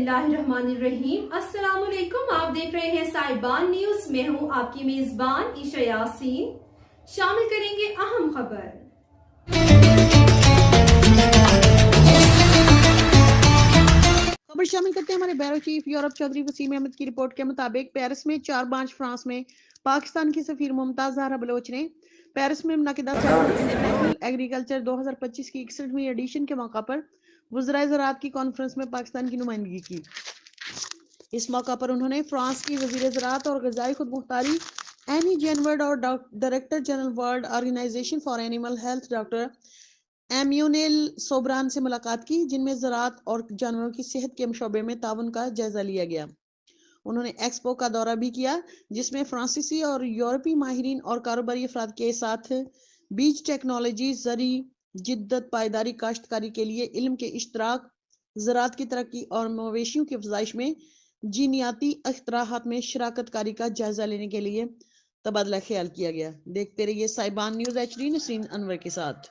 बिस्मिल्लाहिर्रहमानिर्रहीम। अस्सलाम वालेकुम। आप देख रहे हैं साहिबान न्यूज। मैं हूं आपकी मेजबान ईशा यासीन। शामिल करेंगे अहम खबर। खबर शामिल करते हैं हमारे bureau chief Europe Chaudhry Waseem Ahmad की रिपोर्ट के मुताबिक पेरिस में 4 मार्च फ्रांस में पाकिस्तान की सफीर मुमताज ज़हरा बलोच ने पेरिस में मुनक़िदा इंटरनेशनल एग्रीकल्चर 2025 की 61वीं एडिशन के मौका पर वज़राए ज़राअत की कॉन्फ्रेंस में पाकिस्तान की नुमाइंदगी की। इस मौका पर उन्होंने फ्रांस की वज़ीर ज़राअत और ग़ज़ाई खुदमुख्तारी एनी जेनवर्ड और director general world organisation for animal health doctor Emmanuelle Soubeyran से मुलाकात की, जिनमें ज़राअत और जानवरों की सेहत के शोबे में ताउन का जायजा लिया गया। उन्होंने एक्सपो का दौरा भी किया, जिसमें फ्रांसीसी और यूरोपीय माहिरीन और कारोबारी अफराद के साथ बीज टेक्नोलॉजी, ज़री जिद्दत, पायदारी काश्तकारी के लिए इल्म के इश्तराक, ज़राअत की तरक्की और मवेशियों की अफजाइश में जीनियाती इख्तराहात में शराकत कारी का जायजा लेने के लिए तबादला ख्याल किया गया। देखते रहिए साहिबान न्यूज़ HD नसरीन अनवर के साथ।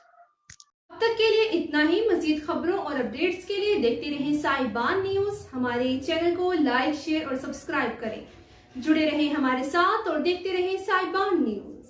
अब तक के लिए इतना ही। मजीद खबरों और अपडेट्स के लिए देखते रहें साहिबान न्यूज। हमारे चैनल को लाइक, शेयर और सब्सक्राइब करें। जुड़े रहें हमारे साथ और देखते रहें साहिबान न्यूज।